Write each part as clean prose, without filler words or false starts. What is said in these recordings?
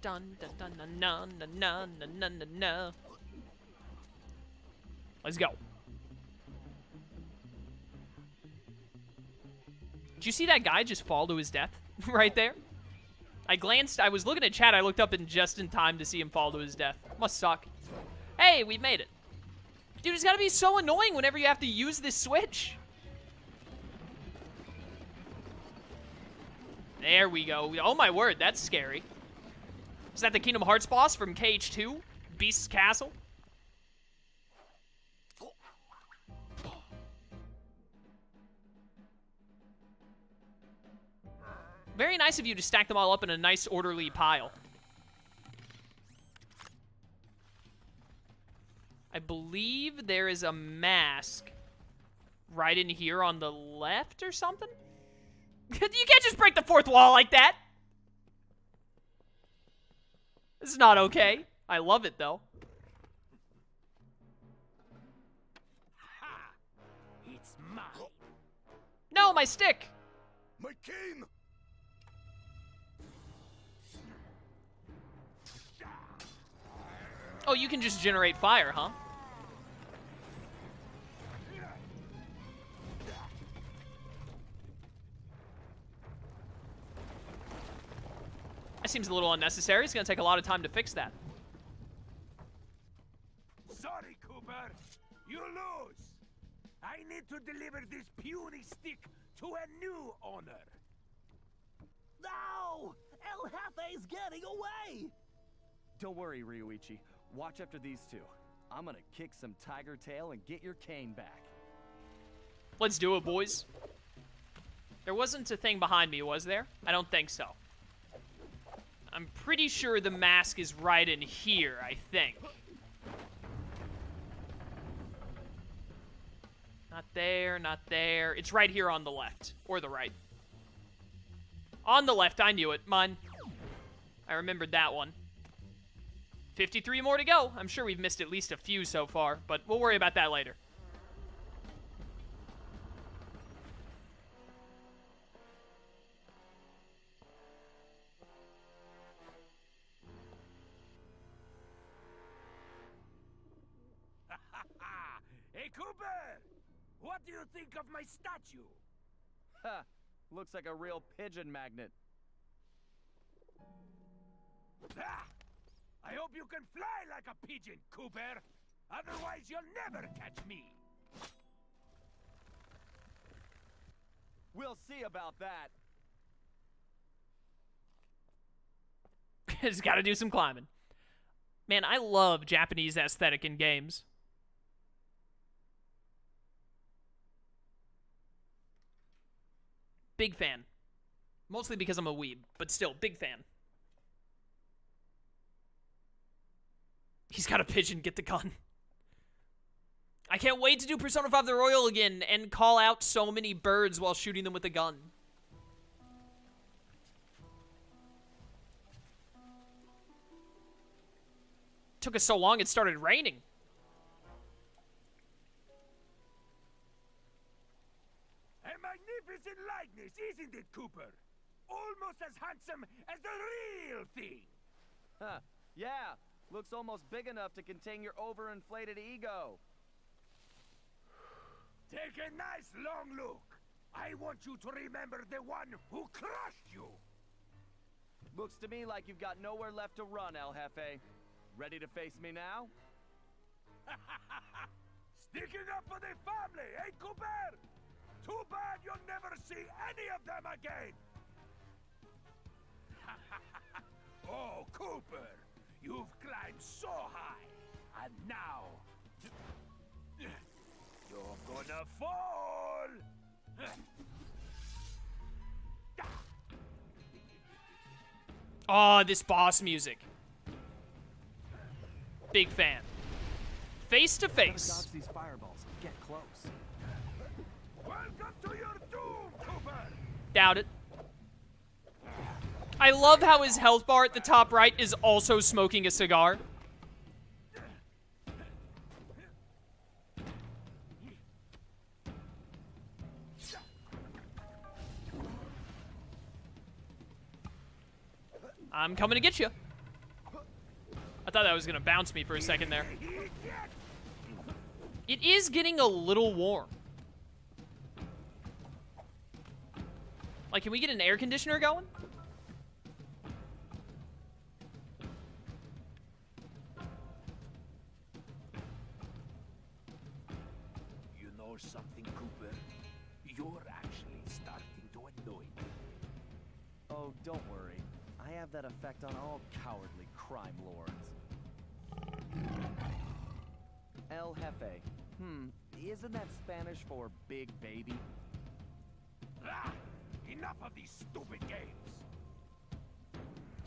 dun dun dun dun dun dun dun dun dun dun dun. Let's go. Did you see that guy just fall to his death right there? I glanced, I was looking at chat, I looked up just in time to see him fall to his death. Must suck. Hey, we made it. Dude, it's gotta be so annoying whenever you have to use this switch. There we go. Oh my word, that's scary. Is that the Kingdom Hearts boss from KH2? Beast's Castle? Very nice of you to stack them all up in a nice orderly pile. I believe there is a mask right in here on the left or something? You can't just break the fourth wall like that! This is not okay. I love it, though. Ha! It's mine. No, my stick! My cane! Oh, you can just generate fire, huh? That seems a little unnecessary. It's gonna take a lot of time to fix that. Sorry, Cooper. You lose. I need to deliver this puny stick to a new owner. No! El Jefe is getting away! Don't worry, Ryuichi. Watch after these two. I'm gonna kick some tiger tail and get your cane back. Let's do it, boys. There wasn't a thing behind me, was there? I don't think so. I'm pretty sure the mask is right in here, I think. Not there, not there. It's right here on the left. Or the right. On the left, I knew it. Mun. I remembered that one. 53 more to go. I'm sure we've missed at least a few so far, but we'll worry about that later. Hey, Cooper! What do you think of my statue? Ha! Looks like a real pigeon magnet. Ah! I hope you can fly like a pigeon, Cooper! Otherwise, you'll never catch me! We'll see about that. Just gotta do some climbing. Man, I love Japanese aesthetic in games. Big fan. Mostly because I'm a weeb, but still, big fan. He's got a pigeon, get the gun. I can't wait to do Persona 5 The Royal again and call out so many birds while shooting them with a gun. Took us so long it started raining. A magnificent likeness, isn't it, Cooper? Almost as handsome as the real thing! Huh. Yeah. Looks almost big enough to contain your overinflated ego. Take a nice long look. I want you to remember the one who crushed you. Looks to me like you've got nowhere left to run, El Jefe. Ready to face me now? Sticking up for the family, eh, Cooper? Too bad you'll never see any of them again. Oh, Cooper, you've climbed so high, and now you're gonna fall. Oh, this boss music. Big fan. Face to face. Dodge these fireballs. Get close. Welcome to your doom, Cooper. Doubt it. I love how his health bar at the top right is also smoking a cigar. I'm coming to get you. I thought that was gonna bounce me for a second there. It is getting a little warm. Like, can we get an air conditioner going? You know something, Cooper? You're actually starting to annoy me. Oh, don't worry. I have that effect on all cowardly crime lords. El Jefe. Isn't that Spanish for big baby? Ah! Enough of these stupid games.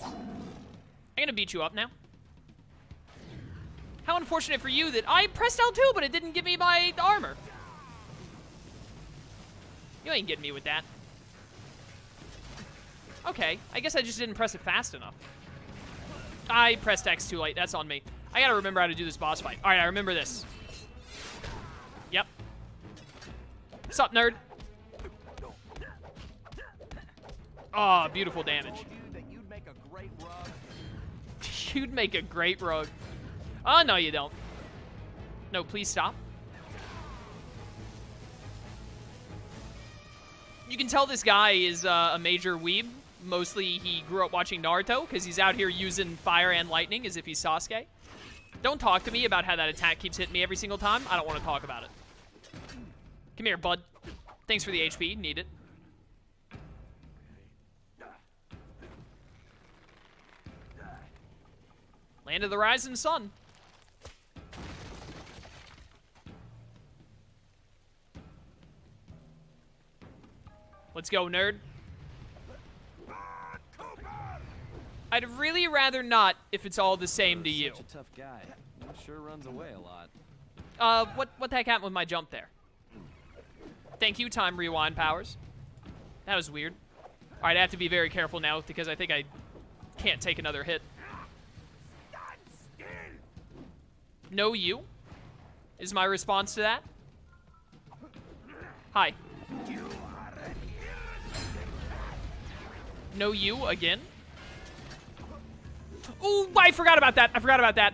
I'm gonna beat you up now. How unfortunate for you that I pressed L2, but it didn't give me my armor. You ain't getting me with that. Okay, I guess I just didn't press it fast enough. I pressed X too late. That's on me. I gotta remember how to do this boss fight. All right, I remember this. Yep. Sup, nerd? Oh, beautiful damage. Told you that you'd make a great rug. You'd make a great rug. Oh, no, you don't. No, please stop. You can tell this guy is a major weeb. Mostly he grew up watching Naruto because he's out here using fire and lightning as if he's Sasuke. Don't talk to me about how that attack keeps hitting me every single time. I don't want to talk about it. Come here, bud. Thanks for the HP. Need it. Land of the rising sun. Let's go, nerd. I'd really rather not if it's all the same to you. Such a tough guy. He sure runs away a lot. What the heck happened with my jump there? Thank you, time rewind powers. That was weird. All right, I have to be very careful now because I think I can't take another hit. No, you is my response to that. Hi. No, you again. Ooh, I forgot about that. I forgot about that.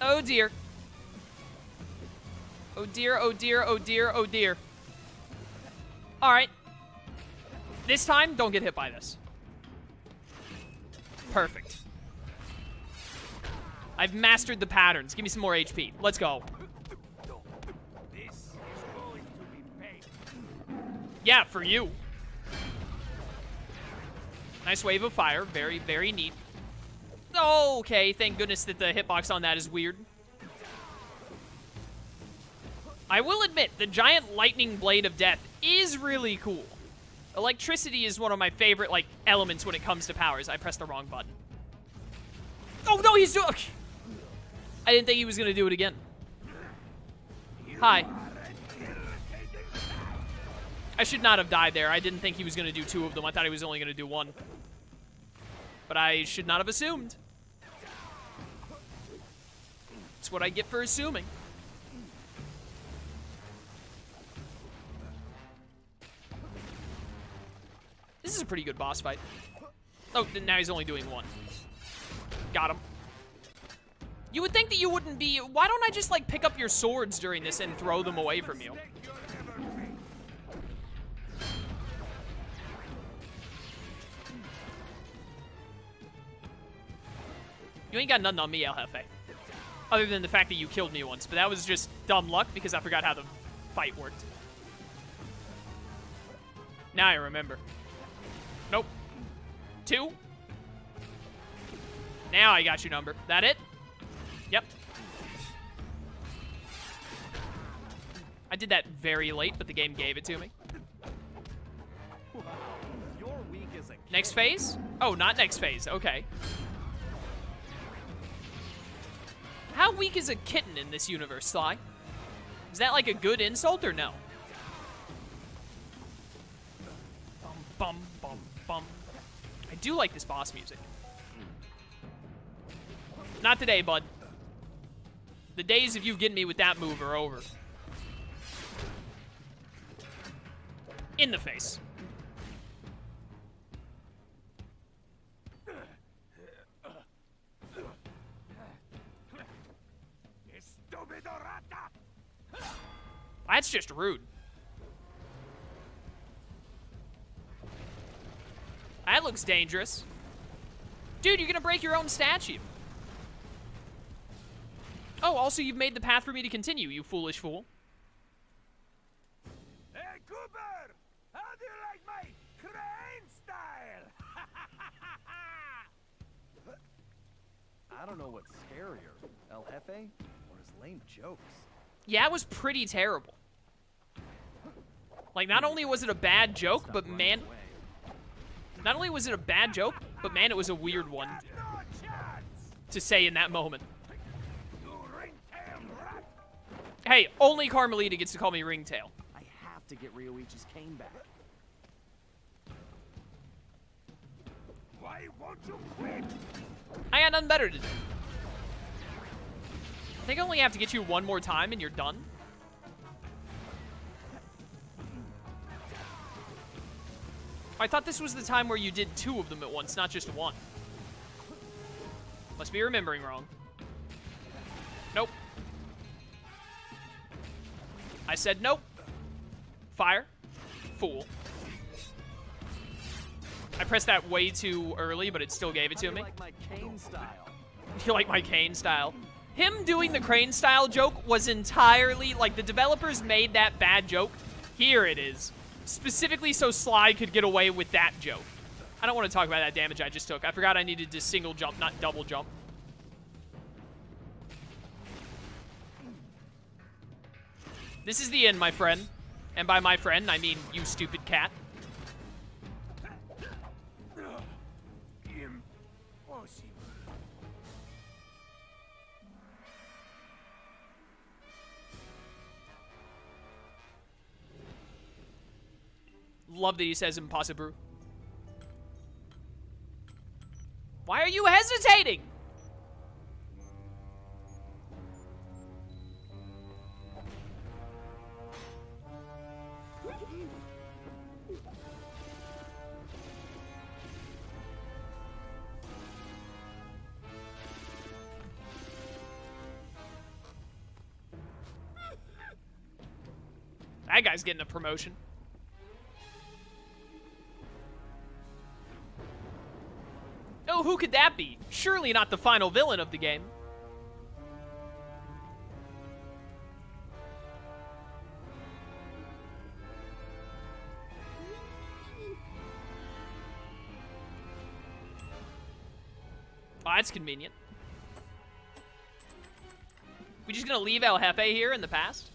Oh, dear. Oh, dear, oh, dear, oh, dear, oh, dear. All right. This time, don't get hit by this. Perfect. I've mastered the patterns. Give me some more HP. Let's go. This is going to be painful. Yeah, for you. Nice wave of fire. Very, very neat. Oh, okay. Thank goodness that the hitbox on that is weird. I will admit, the giant lightning blade of death is really cool. Electricity is one of my favorite, like, elements when it comes to powers. I pressed the wrong button. Oh, no, he's doing... I didn't think he was going to do it again. Hi. I should not have died there. I didn't think he was going to do two of them. I thought he was only going to do one. But I should not have assumed. That's what I get for assuming. This is a pretty good boss fight. Oh, now he's only doing one. Got him. You would think that you wouldn't be... Why don't I just, like, pick up your swords during this and throw them away from you? You ain't got nothing on me, El Jefe. Other than the fact that you killed me once. But that was just dumb luck because I forgot how the fight worked. Now I remember. Nope. 2. Now I got your number. That it? Yep. I did that very late, but the game gave it to me. Wow, you're weak as a kid. Next phase? Oh, not next phase. Okay. How weak is a kitten in this universe, Sly? Is that like a good insult or no? Bum, bum, bum, bum. I do like this boss music. Not today, bud. The days of you getting me with that move are over. In the face. That's just rude. That looks dangerous. Dude, you're gonna break your own statue. Oh, also you've made the path for me to continue, you foolish fool. Hey, Cooper! How do you like my crane style? I don't know what's scarier, El Jefe or his lame jokes. Yeah, it was pretty terrible. Like, not only was it a bad joke, Stop but running man... away. Not only was it a bad joke, but man, it was a weird one No chance! to say in that moment. You ring-tailed rat! Hey, only Carmelita gets to call me Ringtail. I have to get Ryoichi's cane back. Why won't you quit? I got nothing better to do. I think I only have to get you one more time and you're done. I thought this was the time where you did 2 of them at once, not just 1. Must be remembering wrong. Nope. I said nope. Fire. Fool. I pressed that way too early, but it still gave it to me. Like my cane style. You like my cane style? Him doing the crane style joke was entirely, like, the developers made that bad joke. Here it is. Specifically so Sly could get away with that joke. I don't want to talk about that damage I just took. I forgot I needed to single jump, not double jump. This is the end, my friend. And by my friend, I mean you stupid cat. Impossible. Love that he says impossible. Why are you hesitating? That guy's getting a promotion. Oh, who could that be? Surely not the final villain of the game. Oh, that's convenient. We just gonna leave El Jefe here in the past?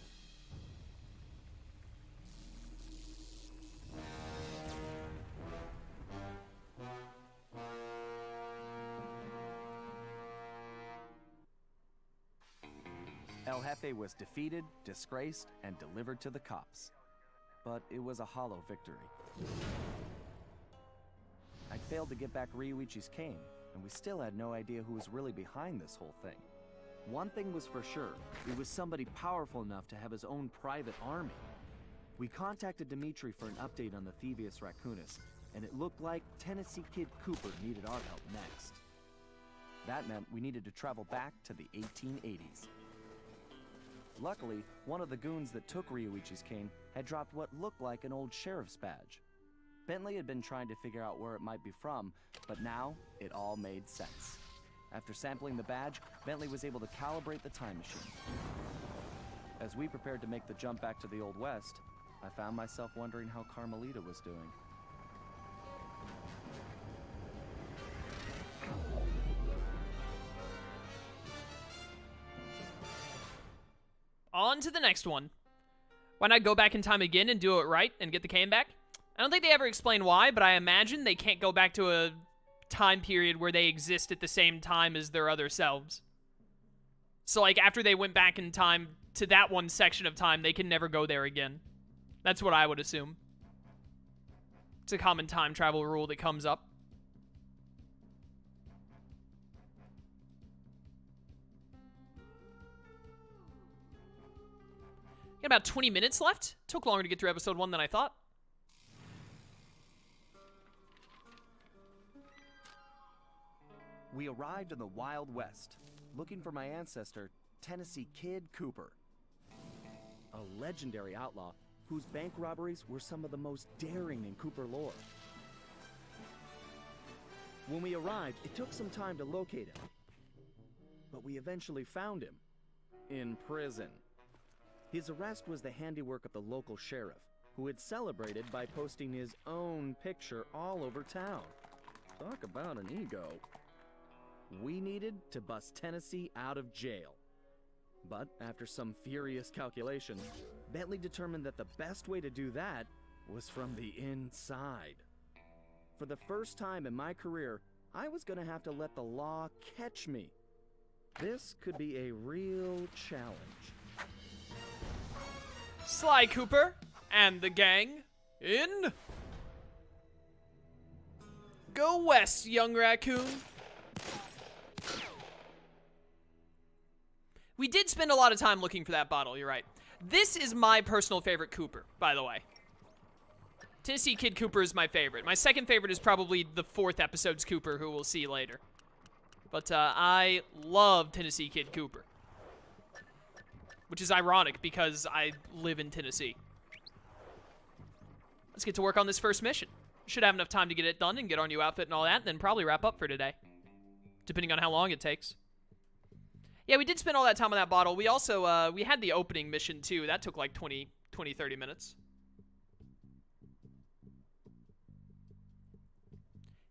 El Jefe was defeated, disgraced, and delivered to the cops. But it was a hollow victory. I'd failed to get back Ryoichi's cane, and we still had no idea who was really behind this whole thing. One thing was for sure, it was somebody powerful enough to have his own private army. We contacted Dimitri for an update on the Thieves Raccoonus, and it looked like Tennessee Kid Cooper needed our help next. That meant we needed to travel back to the 1880s. Luckily, one of the goons that took Ryoichi's cane had dropped what looked like an old sheriff's badge. Bentley had been trying to figure out where it might be from, but now it all made sense. After sampling the badge, Bentley was able to calibrate the time machine. As we prepared to make the jump back to the Old West, I found myself wondering how Carmelita was doing. On to the next one. Why not go back in time again and do it right and get the cane back? I don't think they ever explain why, but I imagine they can't go back to a time period where they exist at the same time as their other selves. So, like, after they went back in time to that one section of time, they can never go there again. That's what I would assume. It's a common time travel rule that comes up. Got about 20 minutes left. Took longer to get through episode 1 than I thought. We arrived in the Wild West, looking for my ancestor, Tennessee Kid Cooper. a legendary outlaw whose bank robberies were some of the most daring in Cooper lore. When we arrived, it took some time to locate him, but we eventually found him in prison. His arrest was the handiwork of the local sheriff, who had celebrated by posting his own picture all over town. Talk about an ego. We needed to bust Tennessee out of jail. But after some furious calculation, Bentley determined that the best way to do that was from the inside. For the first time in my career, I was going to have to let the law catch me. This could be a real challenge. Sly Cooper and the gang in... Go west, young raccoon. We did spend a lot of time looking for that bottle, you're right. This is my personal favorite Cooper, by the way. Tennessee Kid Cooper is my favorite. My second favorite is probably the 4th episode's Cooper, who we'll see later. But I love Tennessee Kid Cooper. Which is ironic, because I live in Tennessee. Let's get to work on this first mission. Should have enough time to get it done and get our new outfit and all that, and then probably wrap up for today. Depending on how long it takes. Yeah, we did spend all that time on that bottle. We also, we had the opening mission, too. That took like 30 minutes.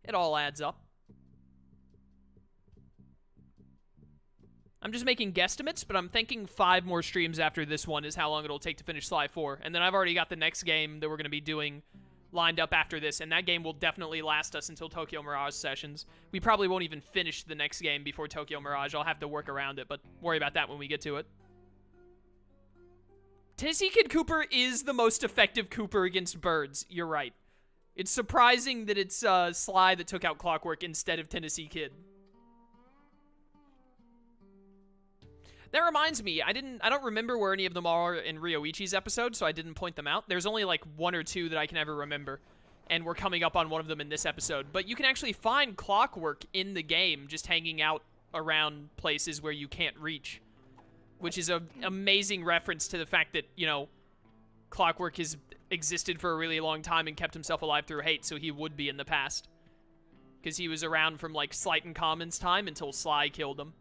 It all adds up. I'm just making guesstimates, but I'm thinking 5 more streams after this one is how long it'll take to finish Sly 4. And then I've already got the next game that we're going to be doing lined up after this, and that game will definitely last us until Tokyo Mirage sessions. We probably won't even finish the next game before Tokyo Mirage. I'll have to work around it, but worry about that when we get to it. Tennessee Kid Cooper is the most effective Cooper against birds. You're right. It's surprising that it's Sly that took out Clockwork instead of Tennessee Kid. That reminds me, I don't remember where any of them are in Ryoichi's episode, so I didn't point them out. There's only like 1 or 2 that I can ever remember, and we're coming up on one of them in this episode. But you can actually find Clockwork in the game, just hanging out around places where you can't reach, which is an amazing reference to the fact that, you know, Clockwork has existed for a really long time and kept himself alive through hate, so he would be in the past. Because he was around from, like, Slight and Common's time until Sly killed him.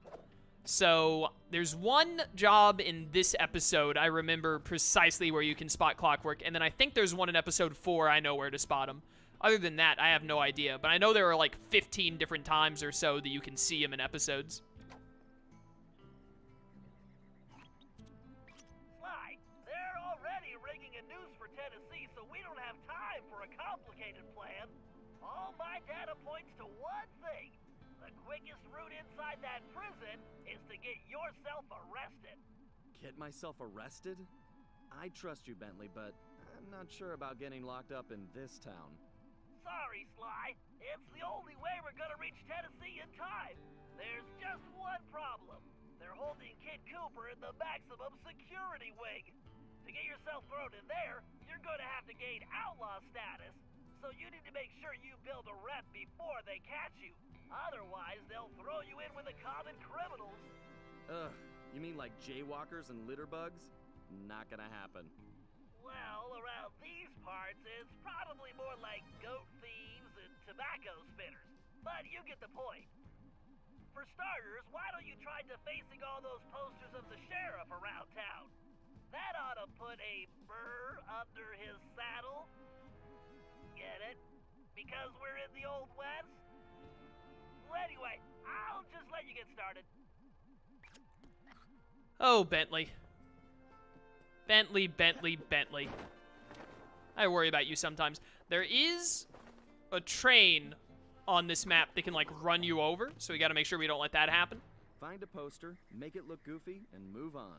So, there's one job in this episode I remember precisely where you can spot Clockwork, and then I think there's one in episode 4 I know where to spot him. Other than that, I have no idea, but I know there are like 15 different times or so that you can see him in episodes. Sly, they're already rigging a noose for Tennessee, so we don't have time for a complicated plan. All my data points to one thing. The quickest route inside that prison is to get yourself arrested. Get myself arrested? I trust you, Bentley, but I'm not sure about getting locked up in this town. Sorry, Sly. It's the only way we're gonna reach Tennessee in time. There's just one problem. They're holding Kid Cooper in the maximum security wing. To get yourself thrown in there, you're gonna have to gain outlaw status. So you need to make sure you build a rep before they catch you. Otherwise, they'll throw you in with the common criminals. Ugh, you mean like jaywalkers and litterbugs? Not gonna happen. Well, around these parts, it's probably more like goat thieves and tobacco spinners. But you get the point. For starters, why don't you try defacing all those posters of the sheriff around town? That ought to put a burr under his saddle. Get it? Because we're in the Old West? Well, anyway, I'll just let you get started. Oh, Bentley. Bentley, Bentley, Bentley. I worry about you sometimes. There is a train on this map that can, like, run you over, so we gotta make sure we don't let that happen. Find a poster, make it look goofy, and move on.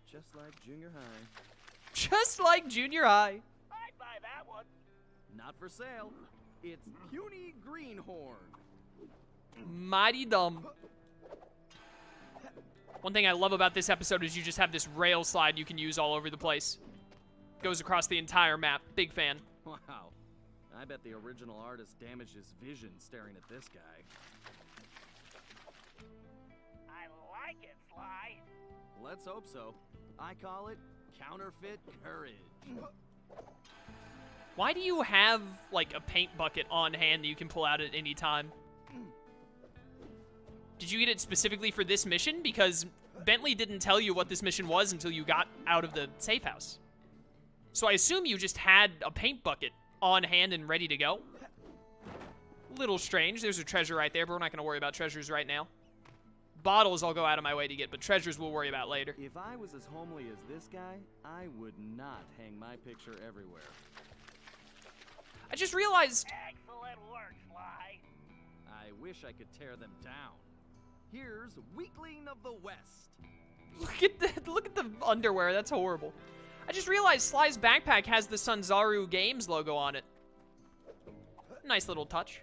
Just like junior high. Just like junior high. I'd buy that one. Not for sale. It's Puny Greenhorn. Mighty dumb. One thing I love about this episode is you just have this rail slide you can use all over the place. Goes across the entire map. Big fan. Wow. I bet the original artist damaged his vision staring at this guy. I like it, Sly. Let's hope so. I call it Counterfeit courage. Why do you have, like, a paint bucket on hand that you can pull out at any time? Did you get it specifically for this mission? Because Bentley didn't tell you what this mission was until you got out of the safe house. So I assume you just had a paint bucket on hand and ready to go. Little strange. There's a treasure right there, but we're not going to worry about treasures right now. Bottles I'll go out of my way to get, but treasures we'll worry about later. If I was as homely as this guy, I would not hang my picture everywhere. I just realized... Excellent work, Sly. I wish I could tear them down. Here's Weakling of the West. Look at the underwear. That's horrible. I just realized Sly's backpack has the Sanzaru Games logo on it. Nice little touch.